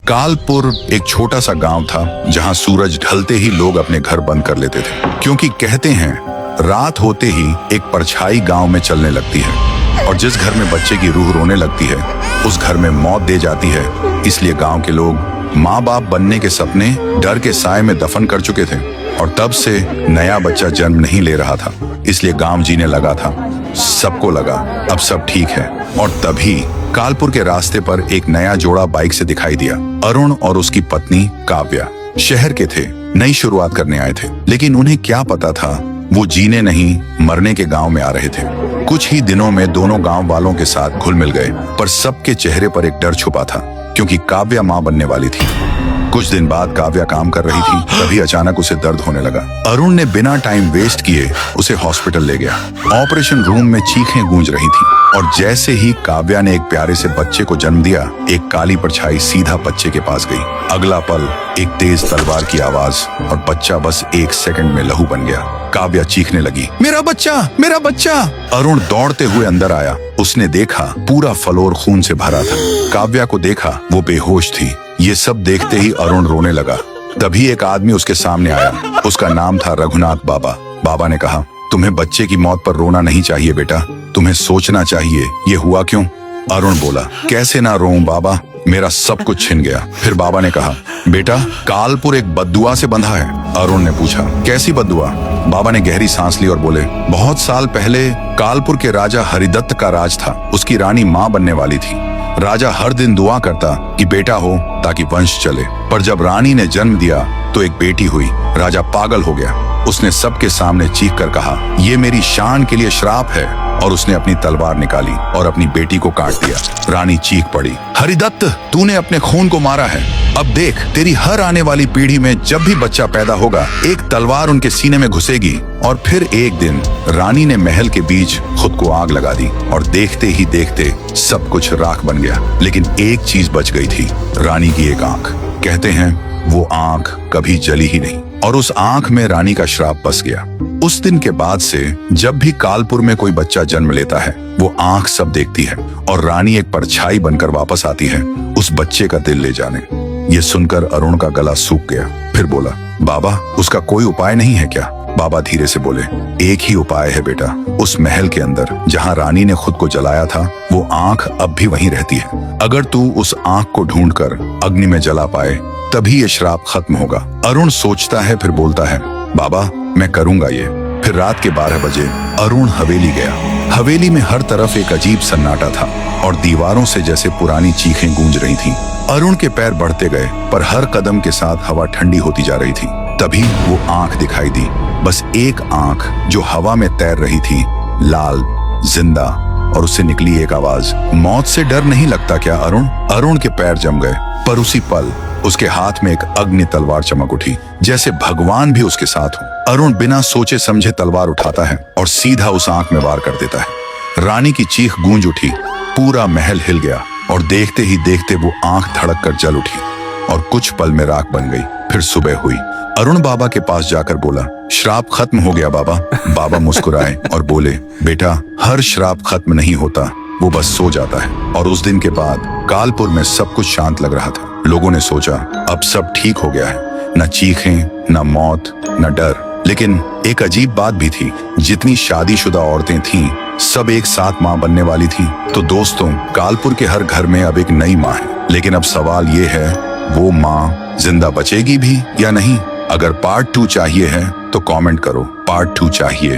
कालपुर एक छोटा सा गांव था जहां सूरज ढलते ही लोग अपने घर बंद कर लेते थे, क्योंकि कहते हैं रात होते ही एक परछाई गांव में चलने लगती है और जिस घर में बच्चे की रूह रोने लगती है उस घर में मौत दे जाती है। इसलिए गांव के लोग माँ बाप बनने के सपने डर के साए में दफन कर चुके थे और तब से नया बच्चा जन्म नहीं ले रहा था। इसलिए गांव जीने लगा था। सबको लगा अब सब ठीक है। और तभी कालपुर के रास्ते पर एक नया जोड़ा बाइक से दिखाई दिया। अरुण और उसकी पत्नी काव्या शहर के थे, नई शुरुआत करने आए थे, लेकिन उन्हें क्या पता था वो जीने नहीं मरने के गांव में आ रहे थे। कुछ ही दिनों में दोनों गांव वालों के साथ घुल मिल गए, पर सबके चेहरे पर एक डर छुपा था, क्योंकि काव्या मां बनने वाली थी। कुछ दिन बाद काव्या काम कर रही थी, तभी अचानक उसे दर्द होने लगा। अरुण ने बिना टाइम वेस्ट किए उसे हॉस्पिटल ले गया। ऑपरेशन रूम में चीखें गूंज रही थी और जैसे ही काव्या ने एक प्यारे से बच्चे को जन्म दिया, एक काली परछाई सीधा बच्चे के पास गई। अगला पल एक तेज तलवार की आवाज और बच्चा बस 1 सेकंड में लहू बन गया। काव्या चीखने लगी, मेरा बच्चा, मेरा बच्चा। अरुण दौड़ते हुए अंदर आया। उसने देखा पूरा फ्लोर खून से भरा था। काव्या को देखा, वो बेहोश थी। ये सब देखते ही अरुण रोने लगा। तभी एक आदमी उसके सामने आया। उसका नाम था रघुनाथ बाबा। बाबा ने कहा, तुम्हें बच्चे की मौत पर रोना नहीं चाहिए बेटा, तुम्हें सोचना चाहिए ये हुआ क्यों। अरुण बोला, कैसे ना रोऊं बाबा, मेरा सब कुछ छिन गया। फिर बाबा ने कहा, बेटा कालपुर एक बद्दुआ से बंधा है। अरुण ने पूछा, कैसी बद्दुआ। बाबा ने गहरी सांस ली और बोले, बहुत साल पहले कालपुर के राजा हरिदत्त का राज था। उसकी रानी मां बनने वाली थी। राजा हर दिन दुआ करता कि बेटा हो ताकि वंश चले, पर जब रानी ने जन्म दिया तो एक बेटी हुई। राजा पागल हो गया। उसने सबके सामने चीख कर कहा, ये मेरी शान के लिए श्राप है, और उसने अपनी तलवार निकाली और अपनी बेटी को काट दिया। रानी चीख पड़ी, हरिदत्त तूने अपने खून को मारा है। अब देख, तेरी हर आने वाली पीढ़ी में जब भी बच्चा पैदा होगा एक तलवार उनके सीने में घुसेगी। और फिर एक दिन रानी ने महल के बीच खुद को आग लगा दी और देखते ही देखते सब कुछ राख बन गया। लेकिन एक चीज बच गई थी, रानी की एक आंख। कहते हैं वो आंख कभी जली ही नहीं और उस आंख में रानी का श्राप बस गया। उस दिन के बाद से जब भी कालपुर में कोई बच्चा जन्म लेता है वो आंख सब देखती है और रानी एक परछाई बनकर वापस आती है उस बच्चे का दिल ले जाने। ये सुनकर अरुण का गला सूख गया। फिर बोला, बाबा उसका कोई उपाय नहीं है क्या। बाबा धीरे से बोले, एक ही उपाय है बेटा। उस महल के अंदर जहाँ रानी ने खुद को जलाया था वो आंख अब भी वहीं रहती है। अगर तू उस आंख को ढूंढकर अग्नि में जला पाए तभी ये श्राप खत्म होगा। अरुण सोचता है, फिर बोलता है, बाबा मैं करूंगा ये। फिर रात के 12 बजे अरुण हवेली गया। हवेली में हर तरफ एक अजीब सन्नाटा था और दीवारों से जैसे पुरानी चीखें गूंज रही थीं। अरुण के पैर बढ़ते गए, पर हर कदम के साथ हवा ठंडी होती जा रही थी। तभी वो आंख दिखाई दी, बस एक आंख जो हवा में तैर रही थी, लाल, जिंदा, और उससे निकली एक आवाज, मौत से डर नहीं लगता क्या अरुण। अरुण के पैर जम गए, पर उसी पल उसके हाथ में एक अग्नि तलवार चमक उठी, जैसे भगवान भी उसके साथ हो। अरुण बिना सोचे समझे तलवार उठाता है और सीधा उस आंख में वार कर देता है। रानी की चीख गूंज उठी, पूरा महल हिल गया और देखते ही देखते वो आंख धड़क कर जल उठी और कुछ पल में राख बन गई। फिर सुबह हुई। अरुण बाबा के पास जाकर बोला, श्राप खत्म हो गया बाबा। बाबा मुस्कुराए और बोले, बेटा हर श्राप खत्म नहीं होता, वो बस सो जाता है। और उस दिन के बाद कालपुर में सब कुछ शांत लग रहा था। लोगों ने सोचा अब सब ठीक हो गया है, न चीखें, न मौत, न डर। लेकिन एक अजीब बात भी थी, जितनी शादीशुदा औरतें थीं सब एक साथ मां बनने वाली थी। तो दोस्तों, कालपुर के हर घर में अब एक नई मां है। लेकिन अब सवाल ये है, वो मां जिंदा बचेगी भी या नहीं। अगर पार्ट 2 चाहिए है तो कमेंट करो, पार्ट 2 चाहिए।